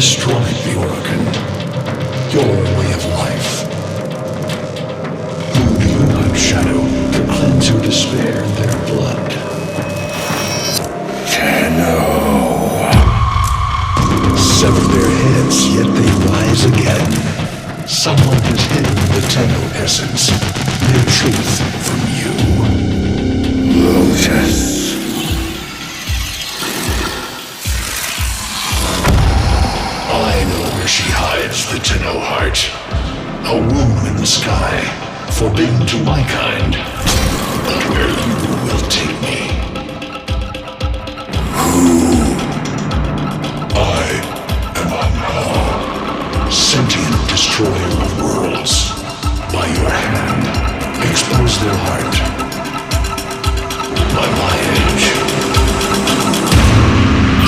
destroyed the organ, your way of life. Who do you hunt, Shadow, to cleanse your despair in their blood? Tenno. Sever their heads, yet they rise again. Someone has hidden the Tenno essence, their truth from you. Lotus. I know where she hides the Tenno heart. A womb in the sky, forbidden to my kind. But where you will take me. I am Anhal, sentient destroyer of worlds. By your hand, expose their heart. By my edge,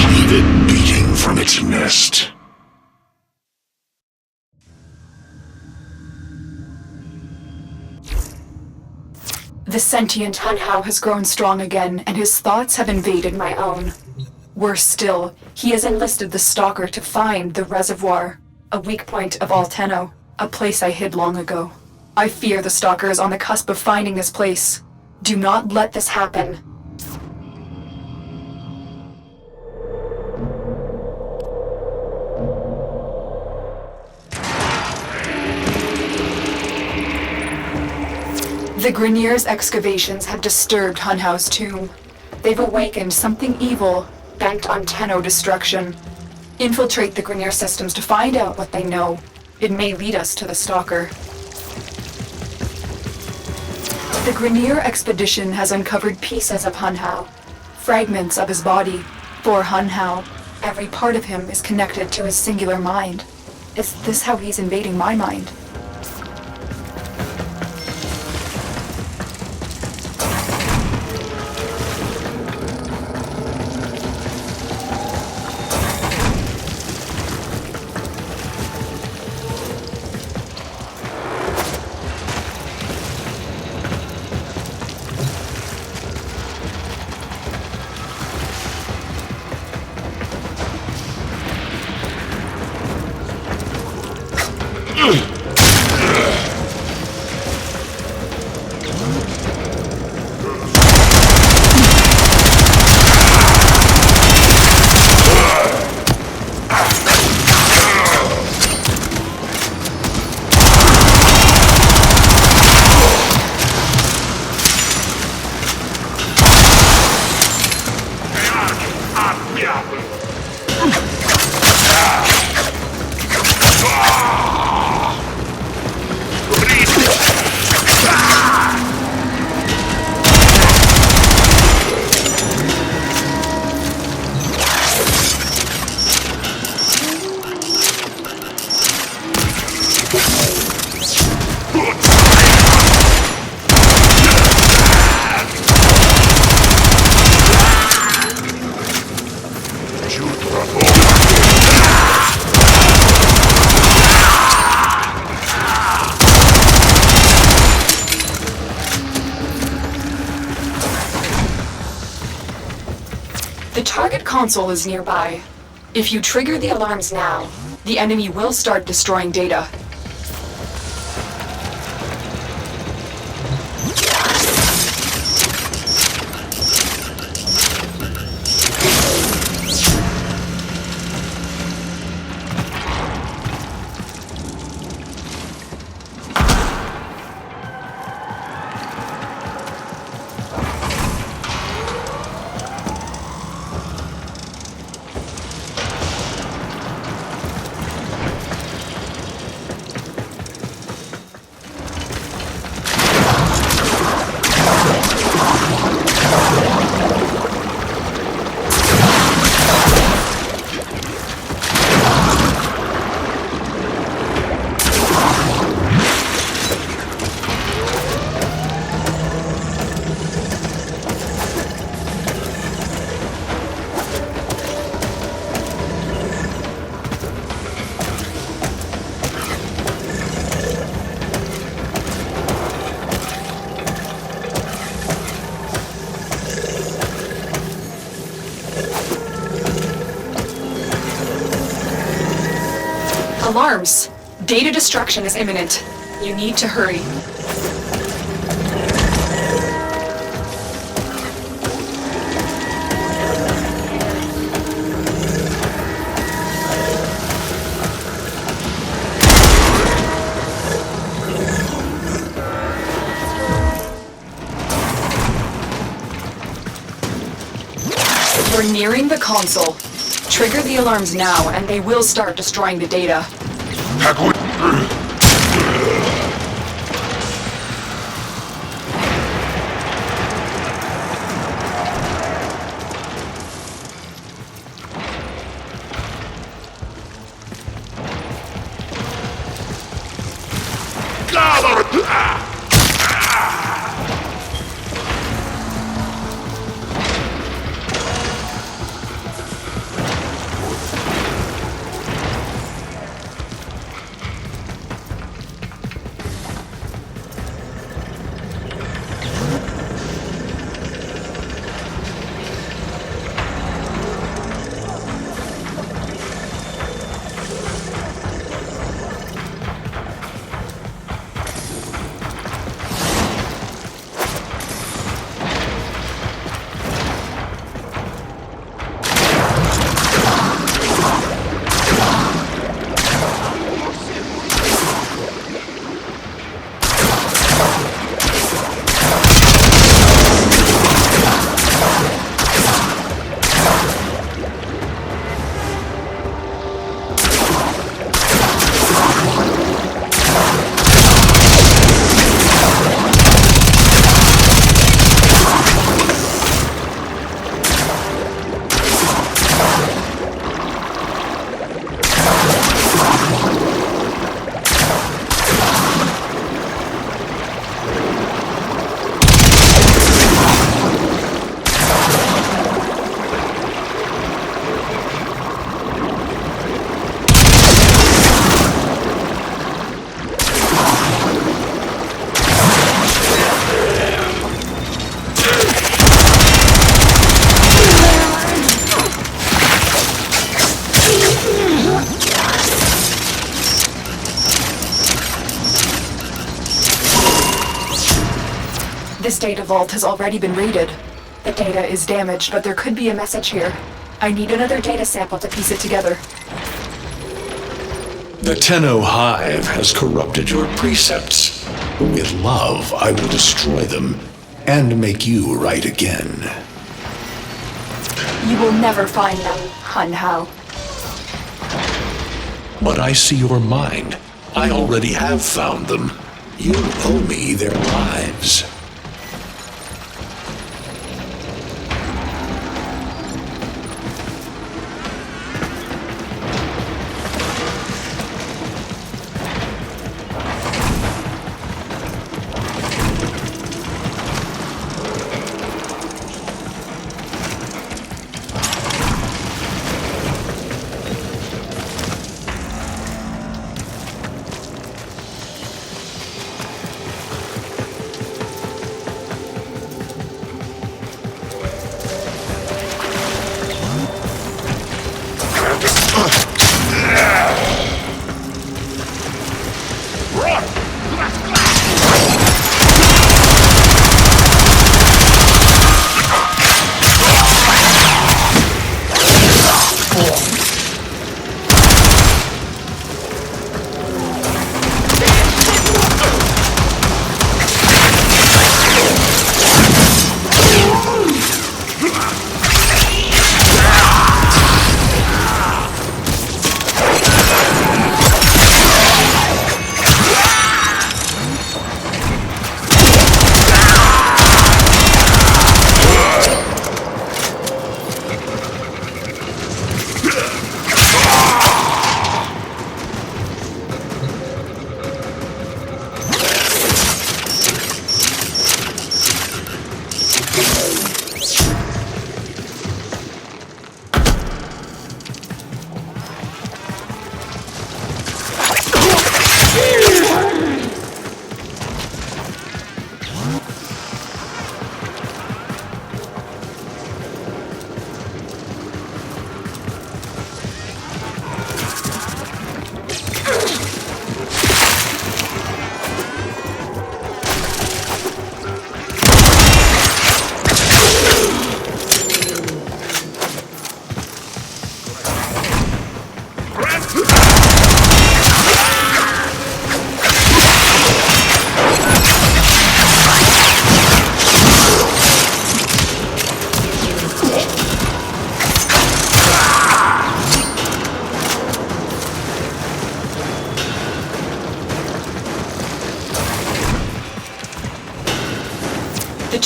leave it beating from its nest. The sentient Hunhao has grown strong again, and his thoughts have invaded my own. Worse still, he has enlisted the Stalker to find the reservoir, a weak point of all Tenno, a place I hid long ago. I fear the Stalker is on the cusp of finding this place. Do not let this happen. The Grineer's excavations have disturbed Hunhao's tomb. They've awakened something evil, bent on Tenno destruction. Infiltrate the Grineer systems to find out what they know. It may lead us to the Stalker. The Grineer expedition has uncovered pieces of Hunhao, fragments of his body. For Hunhao, every part of him is connected to his singular mind. Is this how he's invading my mind? The target console is nearby. If you trigger the alarms now, the enemy will start destroying data. Alarms! Data destruction is imminent. You need to hurry. We're nearing the console. Trigger the alarms now, and they will start destroying the data. This data vault has already been raided. The data is damaged, but there could be a message here. I need another data sample to piece it together. The Tenno Hive has corrupted your precepts. With love, I will destroy them and make you right again. You will never find them, Hun Hao. But I see your mind. I already have found them. You owe me their lives.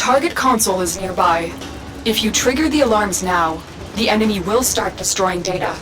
target console is nearby. If you trigger the alarms now, the enemy will start destroying data.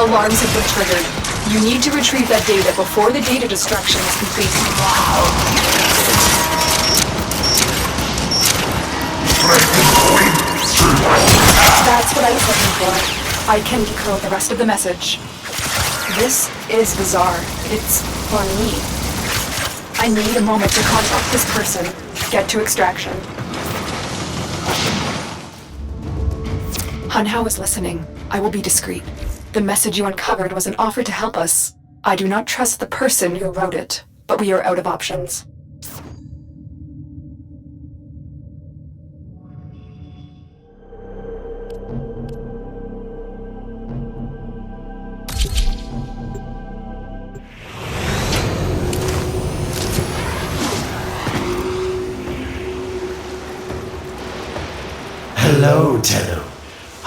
Alarms have been triggered. You need to retrieve that data before the data destruction is complete. That's what I was looking for. I can decode the rest of the message. This is bizarre. It's for me. I need a moment to contact this person. Get to extraction. Hunhao is listening. I will be discreet. The message you uncovered was an offer to help us. I do not trust the person who wrote it, but we are out of options. Hello, Tenno.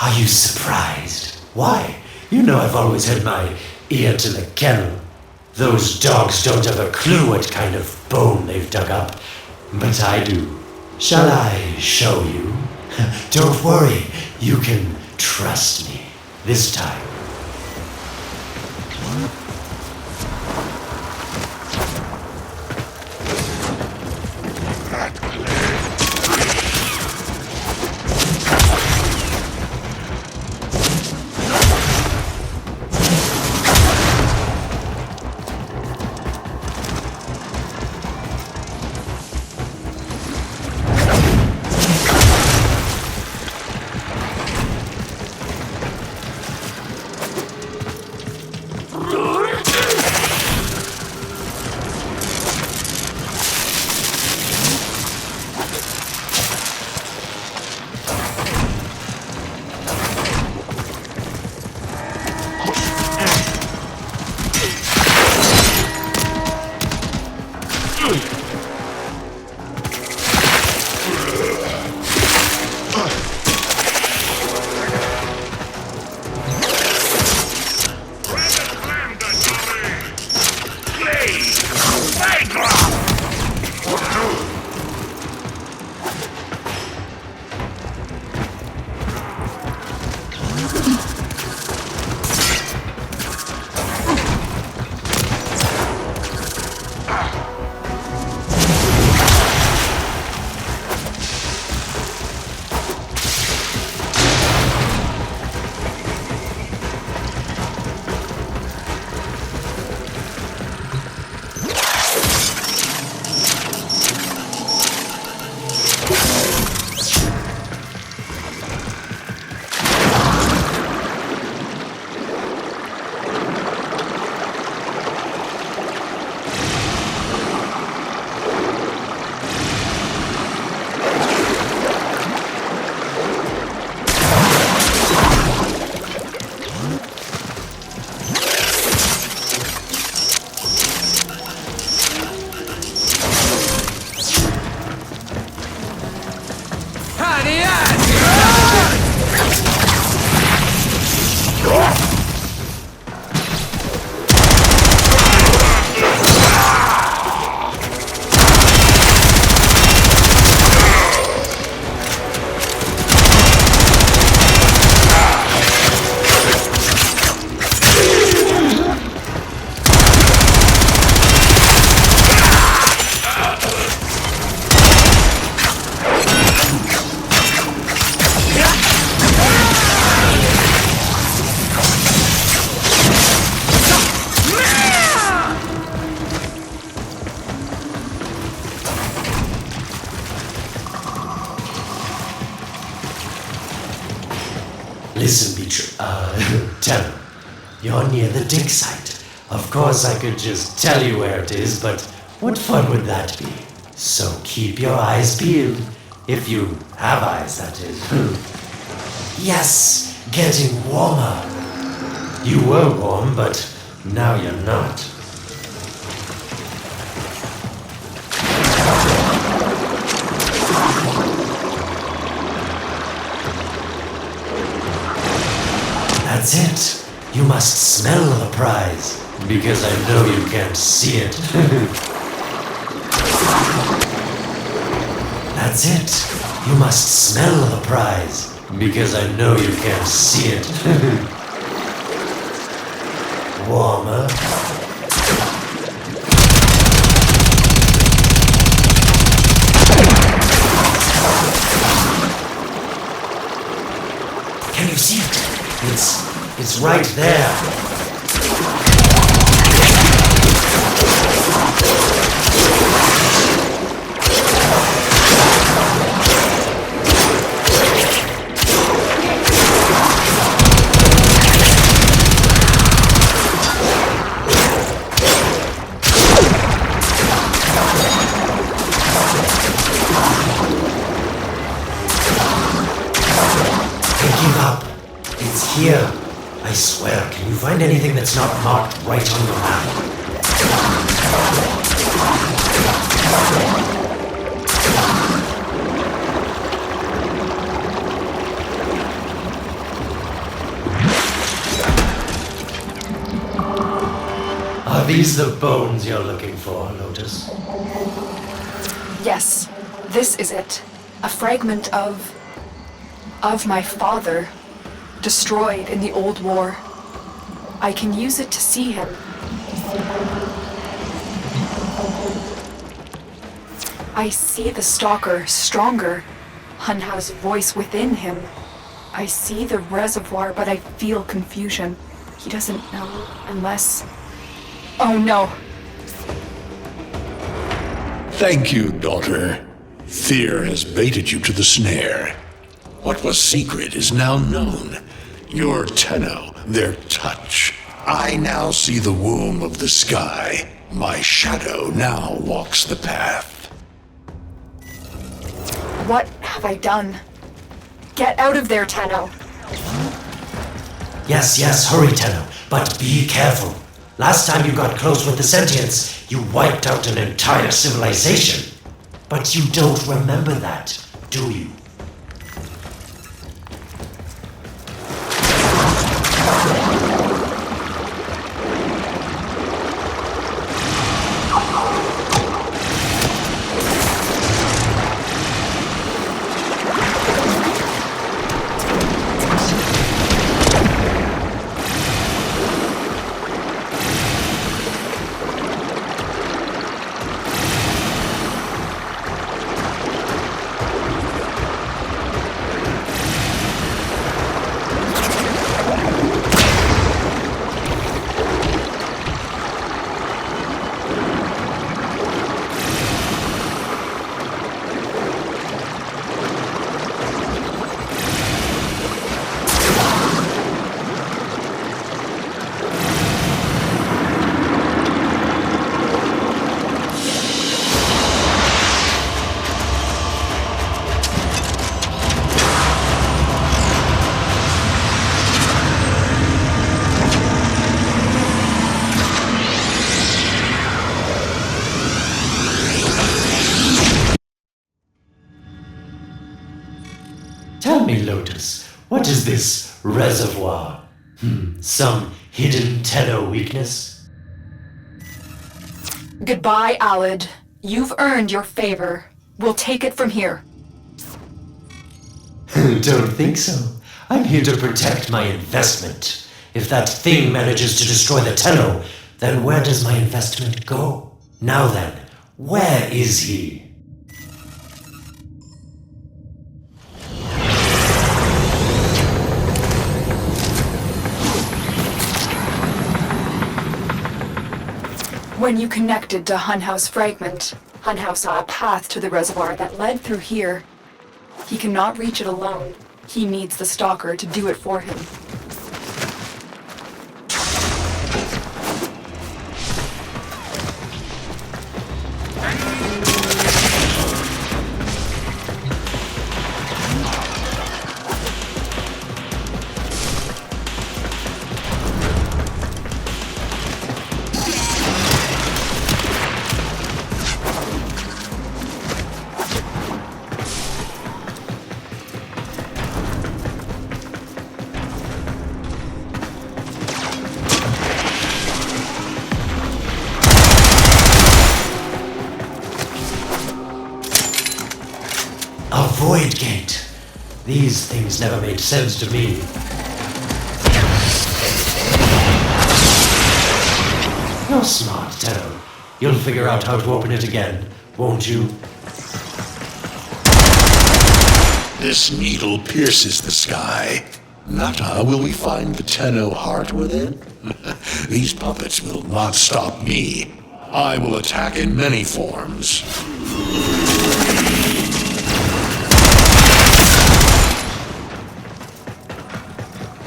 Are you surprised? Why? You know I've always had my ear to the kennel. Those dogs don't have a clue what kind of bone they've dug up. But I do. Shall I show you? Don't worry, you can trust me. This time. Listen, Tenno. You're near the dig site. Of course I could just tell you where it is, but what fun would that be? So keep your eyes peeled. If you have eyes, that is. Yes, getting warmer. You were warm, but now you're not. That's it. You must smell the prize, because I know you can't see it. That's it. You must smell the prize, because I know you can't see it. Warmer. Can you see it? It's right there. Here, I swear, can you find anything that's not marked right on the map? Are these the bones you're looking for, Lotus? Yes, this is it. A fragment of my father. Destroyed in the old war. I can use it to see him. I see the stalker stronger. Hunhao's voice within him. I see the reservoir, but I feel confusion. He doesn't know unless... Oh no! Thank you, daughter. Fear has baited you to the snare. What was secret is now known. Your Tenno, their touch. I now see the womb of the sky. My shadow now walks the path. What have I done? Get out of there, Tenno. Yes, hurry, Tenno. But be careful. Last time you got close with the sentients, you wiped out an entire civilization. But you don't remember that, do you? Tell me, Lotus, what is this reservoir? Some hidden Tenno weakness? Goodbye, Alid. You've earned your favor. We'll take it from here. Don't think so. I'm here to protect my investment. If that thing manages to destroy the Tenno, then where does my investment go? Now then, where is he? When you connected to Hunhao's fragment, Hunhao saw a path to the reservoir that led through here. He cannot reach it alone. He needs the Stalker to do it for him. A void gate. These things never made sense to me. You're smart, Tenno. You'll figure out how to open it again, won't you? This needle pierces the sky. Nata, will we find the Tenno heart within? These puppets will not stop me. I will attack in many forms.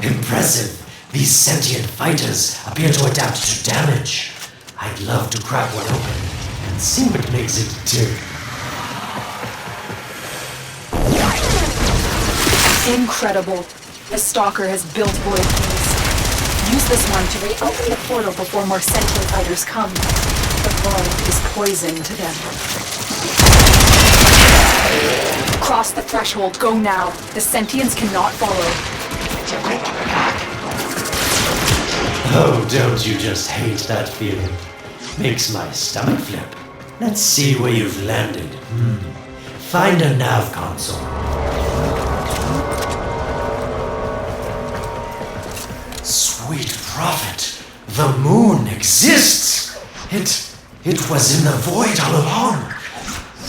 Impressive. These sentient fighters appear to adapt to damage. I'd love to crack one open and see what makes it tick. Incredible. The Stalker has built void keys. Use this one to reopen the portal before more sentient fighters come. The void is poison to them. Cross the threshold. Go now. The sentients cannot follow. Oh, don't you just hate that feeling? Makes my stomach flip. Let's see where you've landed. Find a nav console. Sweet prophet, the moon exists! It was in the void all along.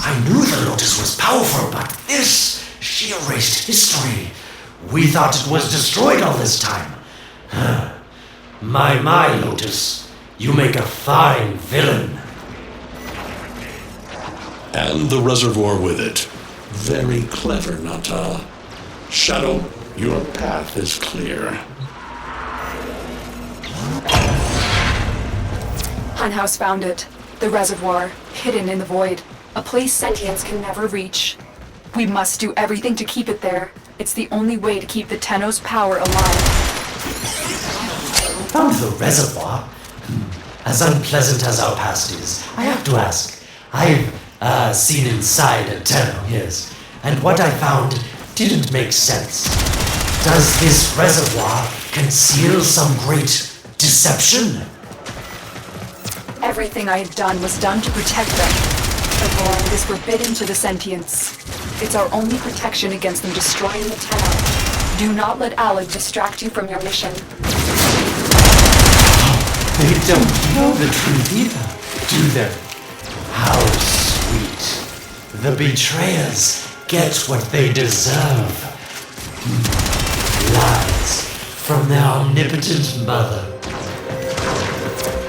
I knew the Lotus was powerful, but this, she erased history. We thought it was destroyed all this time. My, Lotus, you make a fine villain. And the reservoir with it. Very clever, Nata. Shadow, your path is clear. Hunhouse found it. The reservoir, hidden in the void. A place sentients can never reach. We must do everything to keep it there. It's the only way to keep the Tenno's power alive. Found the reservoir? As unpleasant as our past is, I have to ask. I've seen inside a Tenno, yes. And what I found didn't make sense. Does this reservoir conceal some great deception? Everything I had done was done to protect them. The void is forbidden to the sentients. It's our only protection against them destroying the Tenno. Do not let Alad distract you from your mission. They don't know the truth either, do they? How sweet. The betrayers get what they deserve. Lies from their omnipotent mother.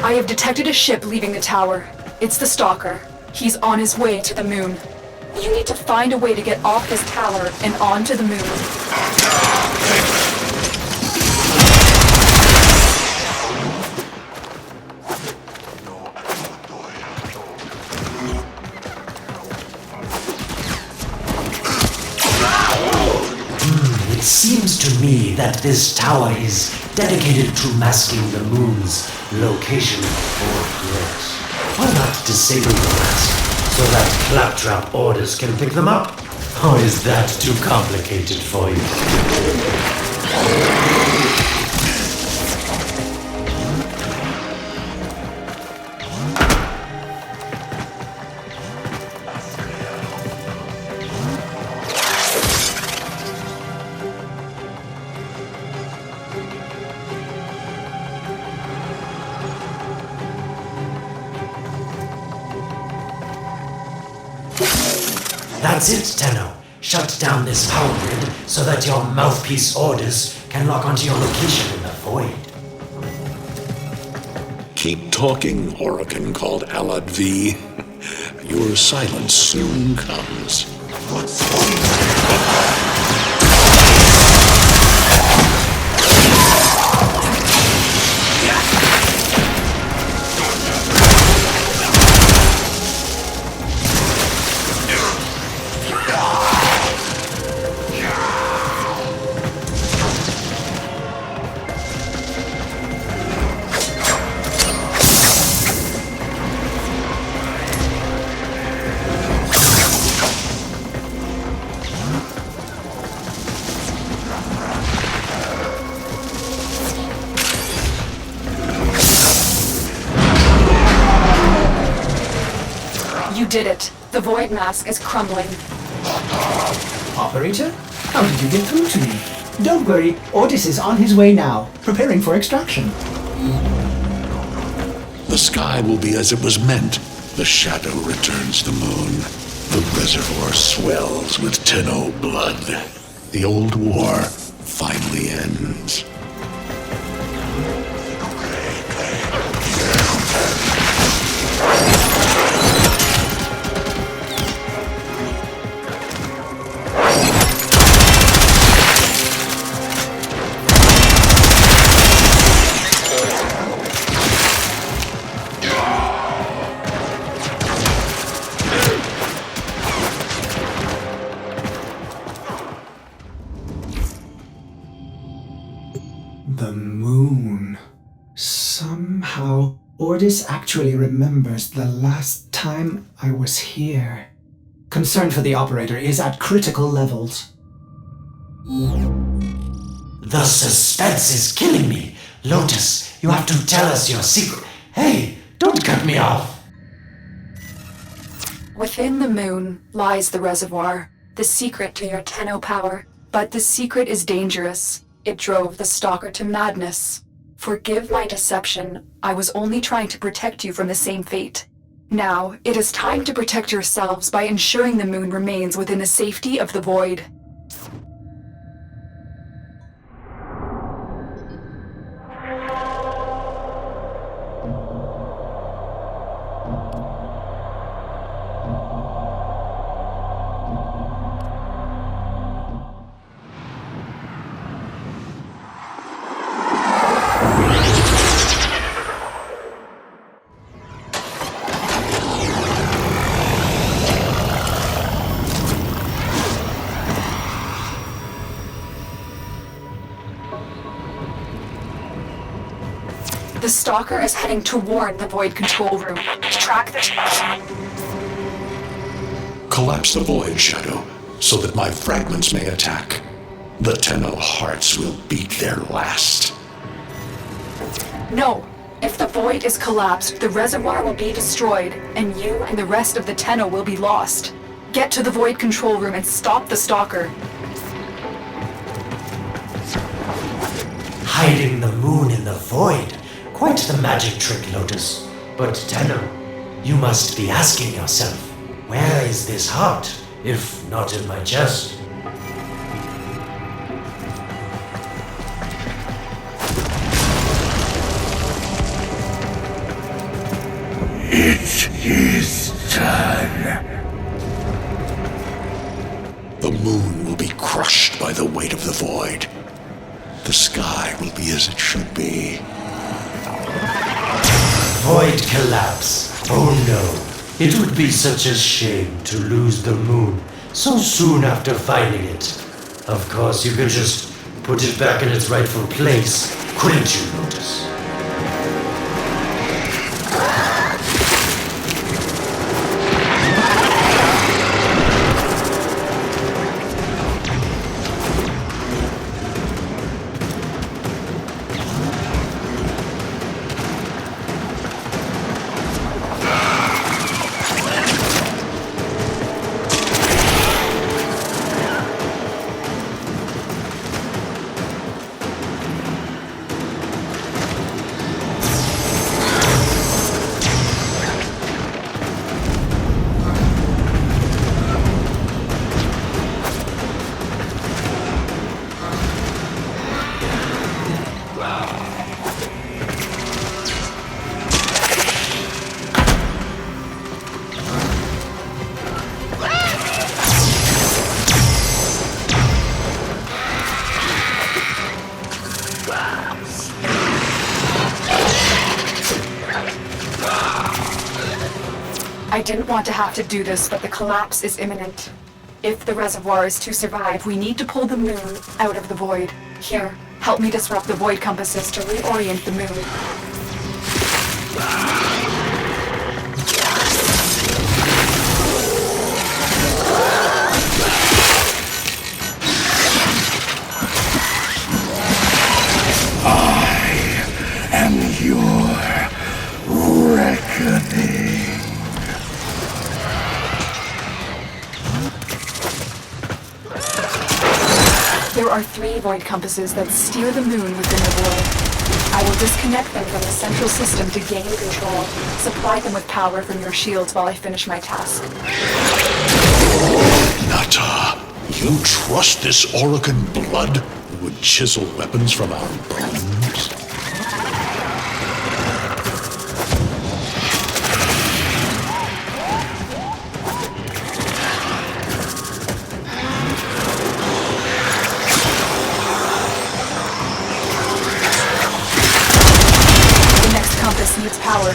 I have detected a ship leaving the tower. It's the Stalker. He's on his way to the moon. You need to find a way to get off this tower and onto the moon. It seems to me that this tower is dedicated to masking the moon's location or threat. Why not disable the mask so that claptrap orders can pick them up? Or is that too complicated for you? That's it, Tenno. Shut down this power grid so that your mouthpiece orders can lock onto your location in the void. Keep talking, Orokin called Alad V. Your silence soon comes. did it. The void mask is crumbling. Operator? How did you get through to me? Don't worry, Otis is on his way now, preparing for extraction. The sky will be as it was meant. The shadow returns the moon. The reservoir swells with Tenno blood. The old war finally ends. The moon. Somehow, Otis actually remembers the last time I was here. Concern for the operator is at critical levels. The suspense is killing me. Lotus, you have to tell us your secret. Hey, don't cut me off. Within the moon lies the reservoir, the secret to your Tenno power. But the secret is dangerous. It drove the Stalker to madness. Forgive my deception. I was only trying to protect you from the same fate. Now, it is time to protect yourselves by ensuring the moon remains within the safety of the void. The Stalker is heading toward the Void control room. Track the... Collapse the void, Shadow, so that my fragments may attack. The Tenno hearts will beat their last. No! If the Void is collapsed, the reservoir will be destroyed, and you and the rest of the Tenno will be lost. Get to the Void control room and stop the Stalker. Hiding the moon in the void. Quite the magic trick, Lotus. But Tenno, you must be asking yourself, where is this heart, if not in my chest? It is done. The moon will be crushed by the weight of the void. The sky will be as it should be. Void collapse. Oh no. It would be such a shame to lose the moon so soon after finding it. Of course, you could just put it back in its rightful place, couldn't you, Lotus? I didn't want to have to do this, but the collapse is imminent. If the reservoir is to survive, we need to pull the moon out of the void. Here, help me disrupt the void compasses to reorient the moon. And your reckoning. There are 3 void compasses that steer the moon within the void. I will disconnect them from the central system to gain control. Supply them with power from your shields while I finish my task. Nata, you trust this Orokin blood who would chisel weapons from our bones? The next compass needs power.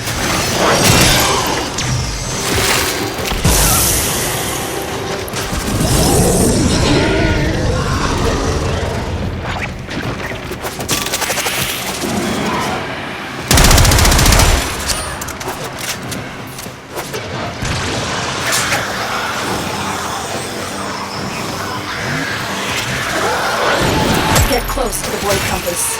Get close to the void compass.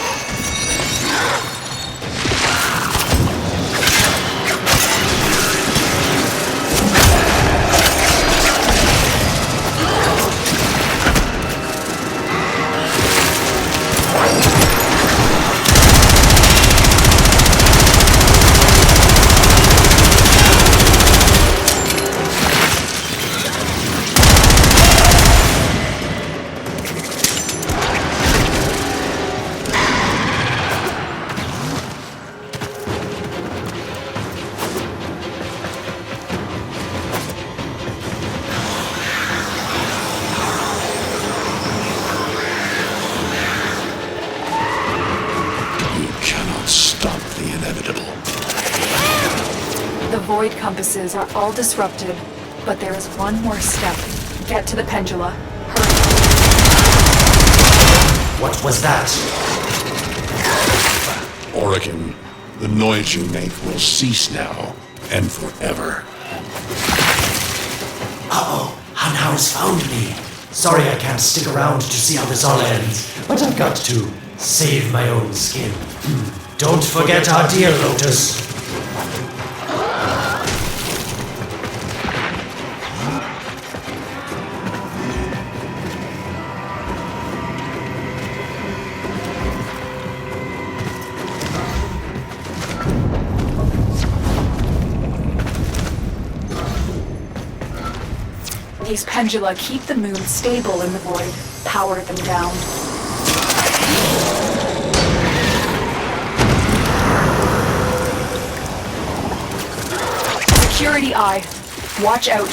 Stop the inevitable. The void compasses are all disrupted, but there is one more step. Get to the pendula. Hurry. What was that? Orokin, the noise you make will cease now and forever. Uh-oh, Hanau's found me. Sorry I can't stick around to see how this all ends, but I've got to save my own skin. Don't forget our dear Lotus. These pendula keep the moon stable in the void. Power them down. Security eye. Watch out.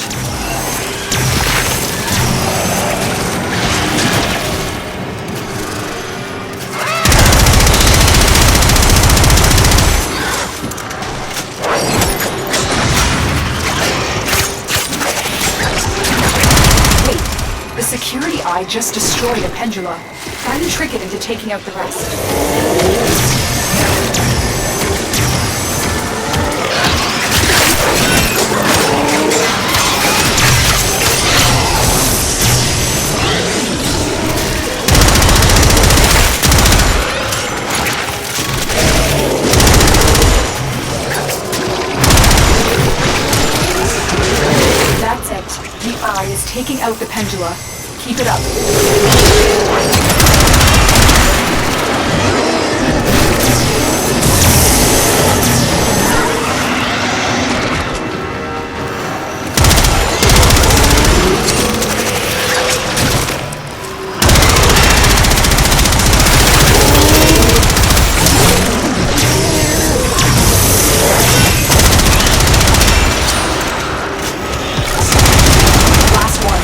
Wait, the security eye just destroyed a pendula. Try to trick it into taking out the rest. That's it. The eye is taking out the pendula. Keep it up. Last one.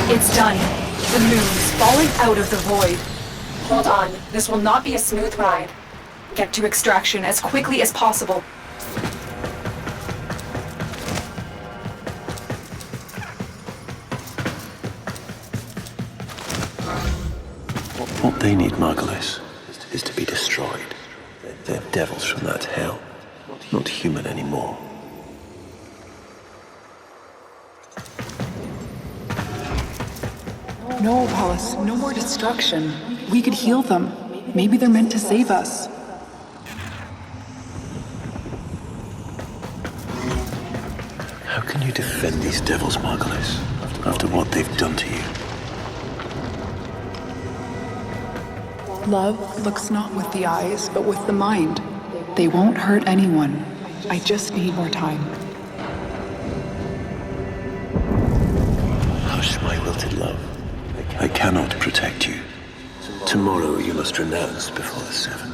It's done. The moon's falling out of the void. Hold on. This will not be a smooth ride. Get to extraction as quickly as possible. What they need, Margulis, is to be destroyed. They're devils from that hell, not human anymore. No, Hollis, no more destruction. We could heal them. Maybe they're meant to save us. How can you defend these devils, Margulis, after what they've done to you? Love looks not with the eyes, but with the mind. They won't hurt anyone. I just need more time. Hush, my wilted love. I cannot protect you. Tomorrow you must renounce before the seven.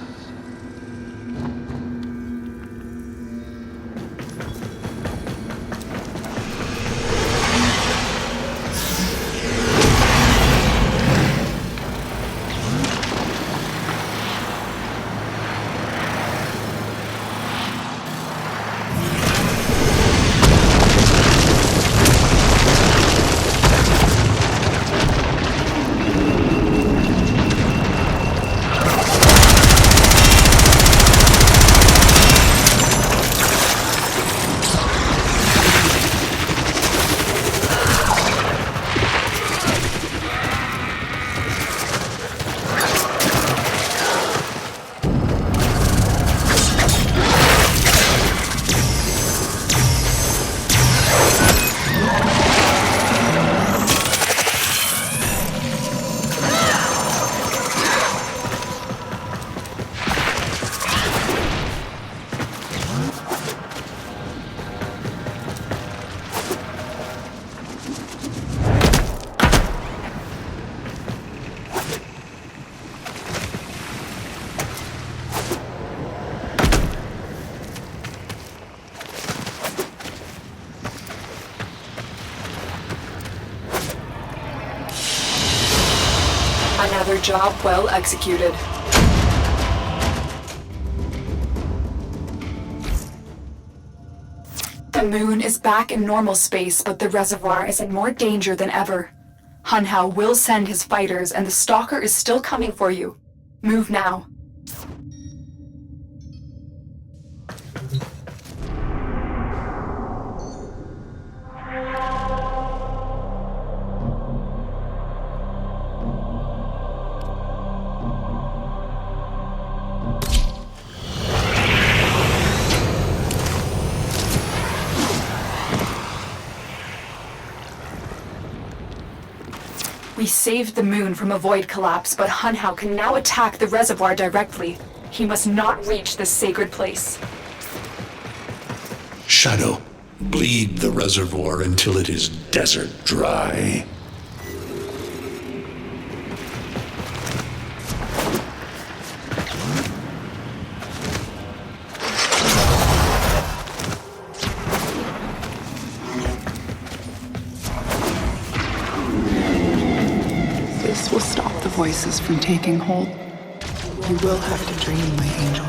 Another job well executed. The moon is back in normal space, but the reservoir is in more danger than ever. Hunhao will send his fighters, and the Stalker is still coming for you. Move now. We saved the moon from a void collapse, but Hunhao can now attack the reservoir directly. He must not reach this sacred place. Shadow, bleed the reservoir until it is desert dry. This will stop the voices from taking hold. You will have to dream, my angel.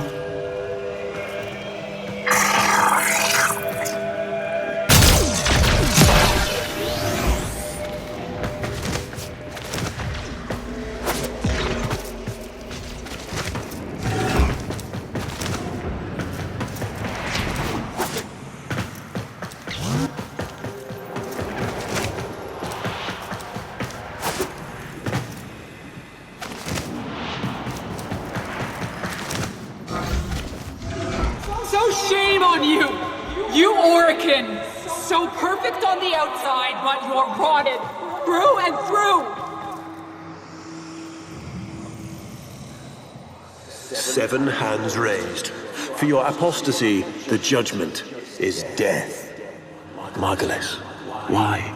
Shame on you! You Orican! So perfect on the outside, but you're rotted through and through! Seven hands raised. For your apostasy, the judgment is death. Margulis, why?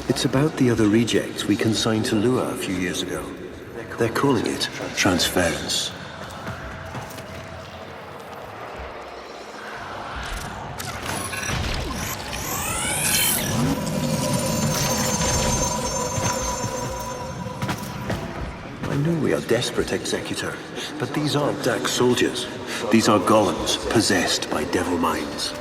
It's about the other rejects we consigned to Lua a few years ago. They're calling it transference. know we are desperate, Executor, but these aren't Dax soldiers. These are golems possessed by devil minds.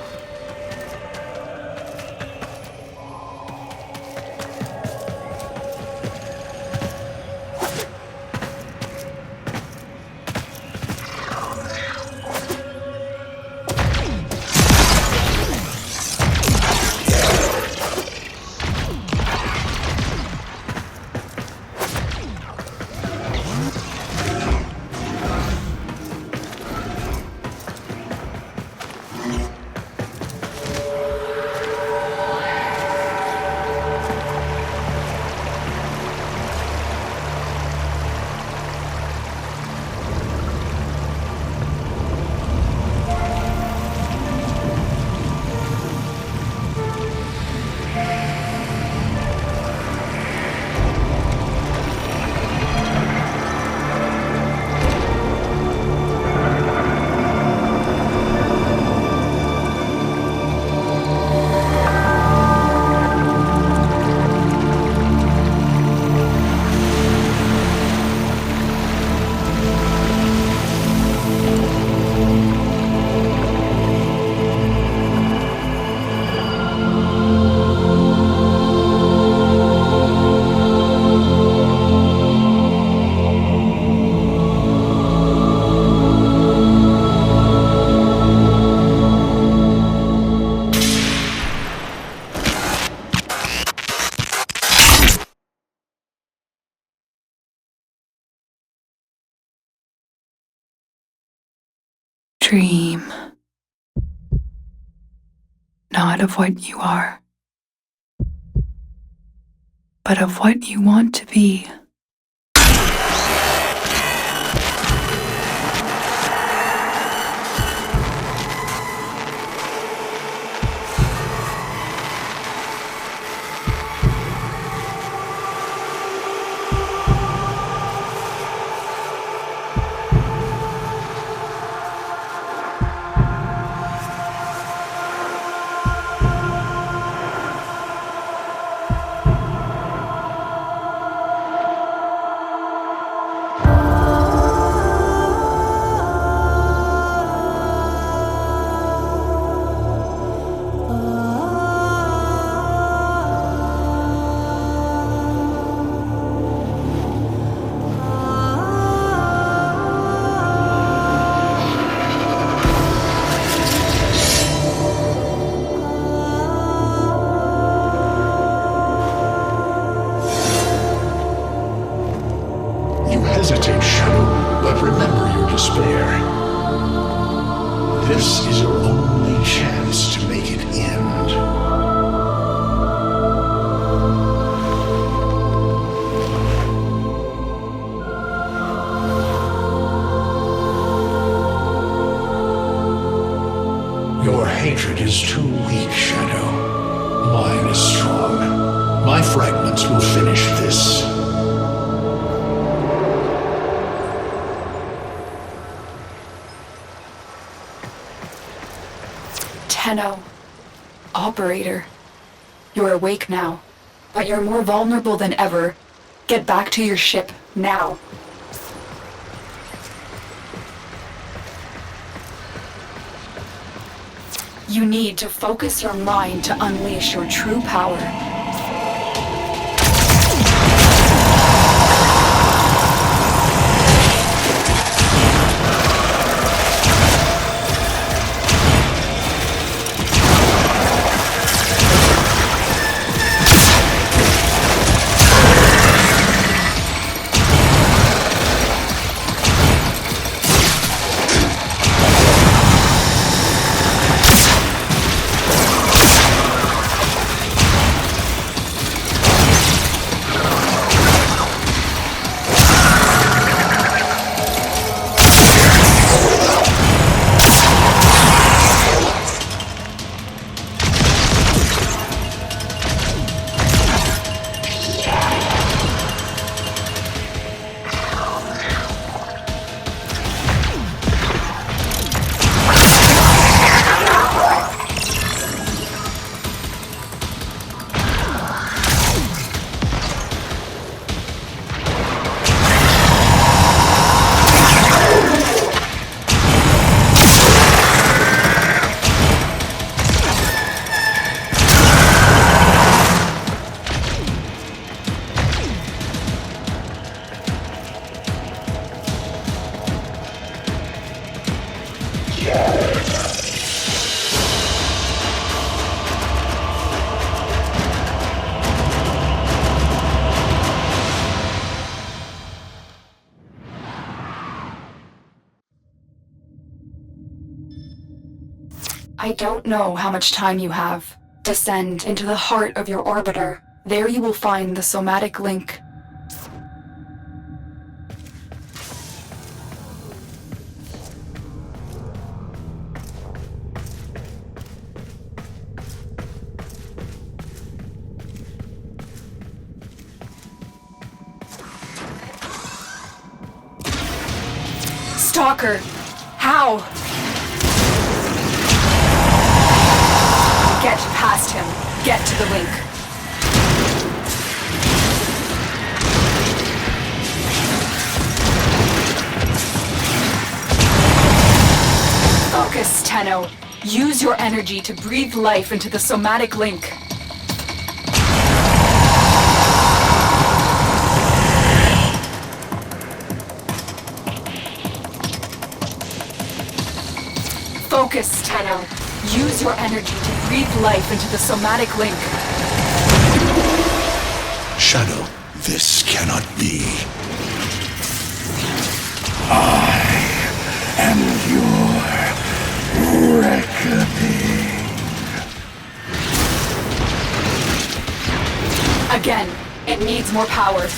Dream. Not of what you are, but of what you want to be. Hesitate, Shadow, but remember your despair. This is your only chance to make it end. Your hatred is too weak, Shadow. Mine is strong. My fragments will finish this. Tenno. Operator. You're awake now, but you're more vulnerable than ever. Get back to your ship, now. You need to focus your mind to unleash your true power. I don't know how much time you have. Descend into the heart of your orbiter. There you will find the somatic link. Stalker! How? Get past him. Get to the link. Focus, Tenno. Use your energy to breathe life into the somatic link. Focus, Tenno. Use your energy to breathe life into the somatic link. Shadow, this cannot be. And your reckoning. Again, it needs more power.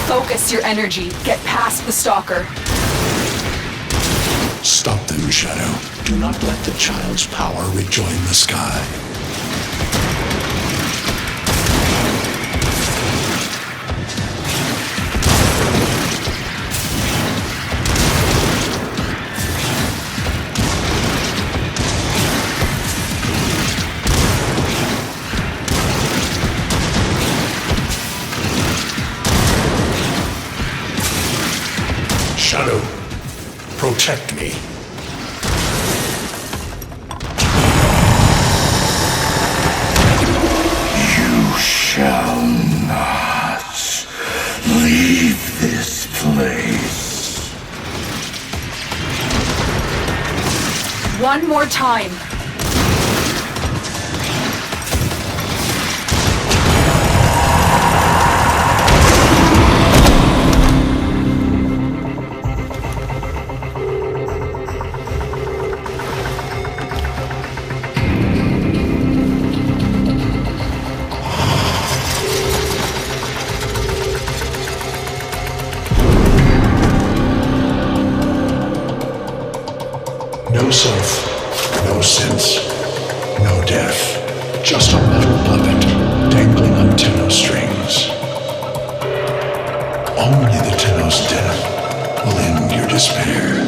Focus your energy. Get past the Stalker. Stop them, Shadow. Do not let the child's power rejoin the sky. Shadow, protect me. You shall not leave this place. One more time. No self, no sense, no death. Just a metal puppet dangling on Tenno strings. Only the Tenno's death will end your despair.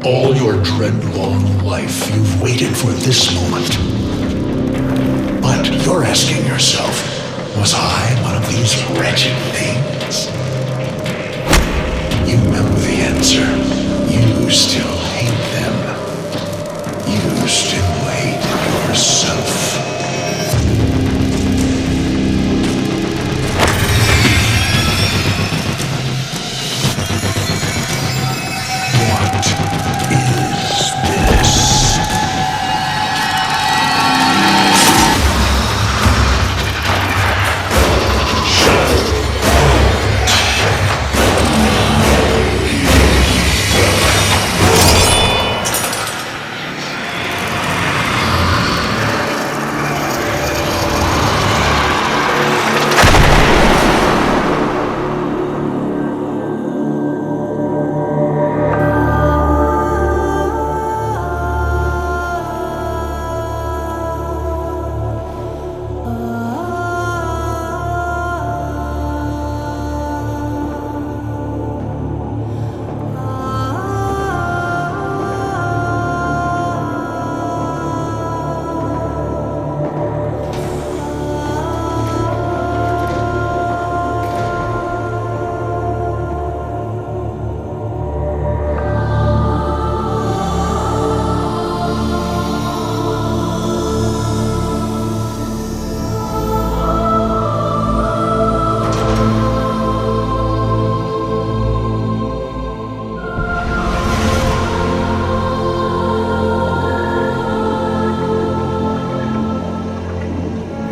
All your dread-long life, you've waited for this moment. But you're asking yourself, was I one of these wretched things? You know the answer. You still hate them. You still hate yourself. What is this?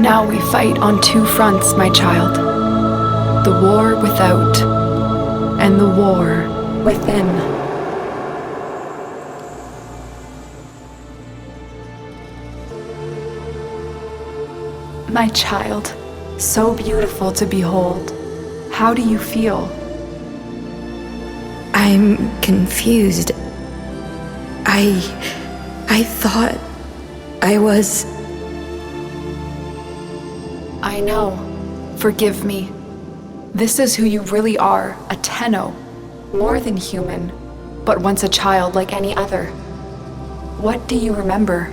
Now we fight on two fronts, my child. The war without, and the war within. My child, so beautiful to behold. How do you feel? I'm confused. I thought I was... I know. Forgive me. This is who you really are, a Tenno. More than human, but once a child like any other. What do you remember?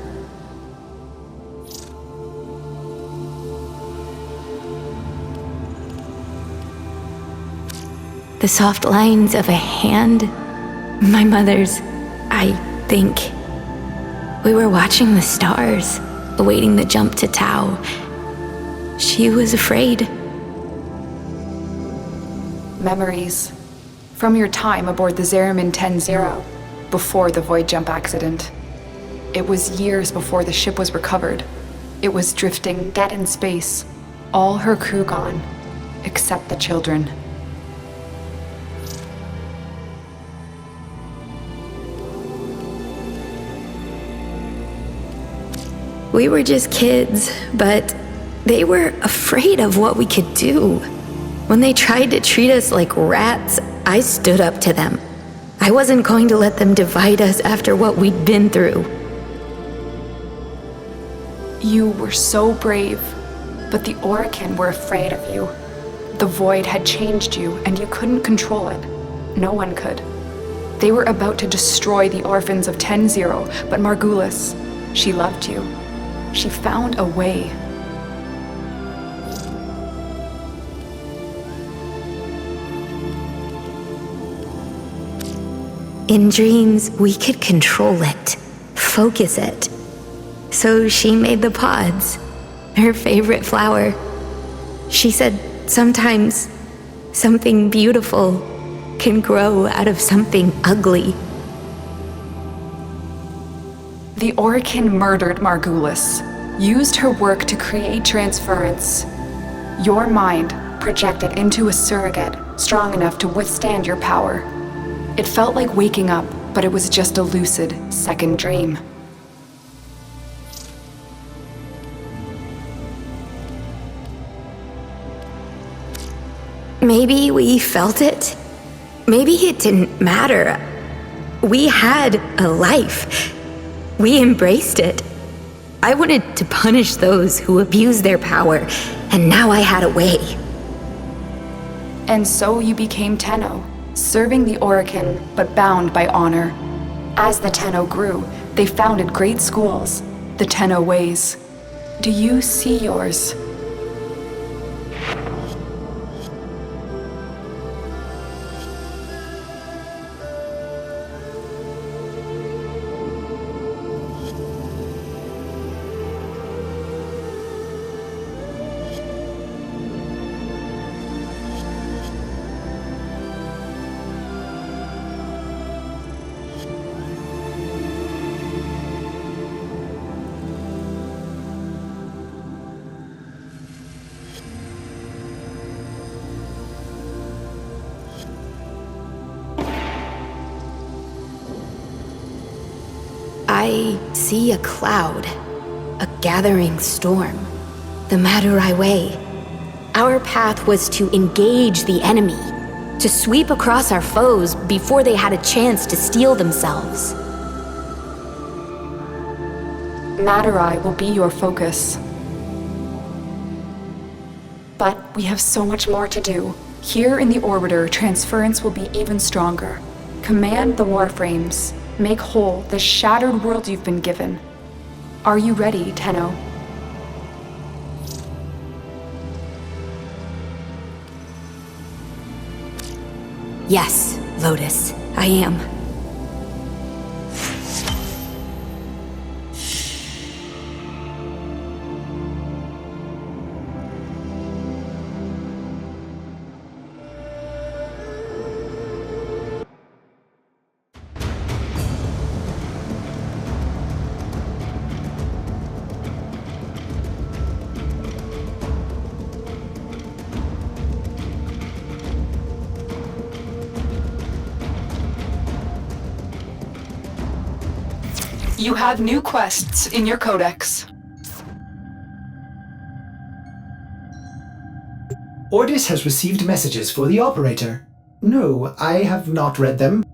The soft lines of a hand. My mother's, I think. We were watching the stars, awaiting the jump to Tau. She was afraid. Memories. From your time aboard the Zeramin 10-0, before the void jump accident. It was years before the ship was recovered. It was drifting dead in space. All her crew gone, except the children. We were just kids, but they were afraid of what we could do. When they tried to treat us like rats, I stood up to them. I wasn't going to let them divide us after what we'd been through. You were so brave, but the Orokin were afraid of you. The void had changed you, and you couldn't control it. No one could. They were about to destroy the orphans of 10-0, but Margulis, she loved you. She found a way. In dreams, we could control it, focus it. So she made the pods, her favorite flower. She said sometimes something beautiful can grow out of something ugly. The Orokin murdered Margulis, used her work to create transference. Your mind projected into a surrogate strong enough to withstand your power. It felt like waking up, but it was just a lucid second dream. Maybe we felt it. Maybe it didn't matter. We had a life. We embraced it. I wanted to punish those who abused their power, and now I had a way. And so you became Tenno, serving the Orokin, but bound by honor. As the Tenno grew, they founded great schools, the Tenno ways. Do you see yours? I see a cloud, a gathering storm, the Madurai Way. Our path was to engage the enemy, to sweep across our foes before they had a chance to steel themselves. Madurai will be your focus. But we have so much more to do. Here in the Orbiter, transference will be even stronger. Command the Warframes. Make whole the shattered world you've been given. Are you ready, Tenno? Yes, Lotus, I am. You have new quests in your codex. Ordis has received messages for the operator. No, I have not read them.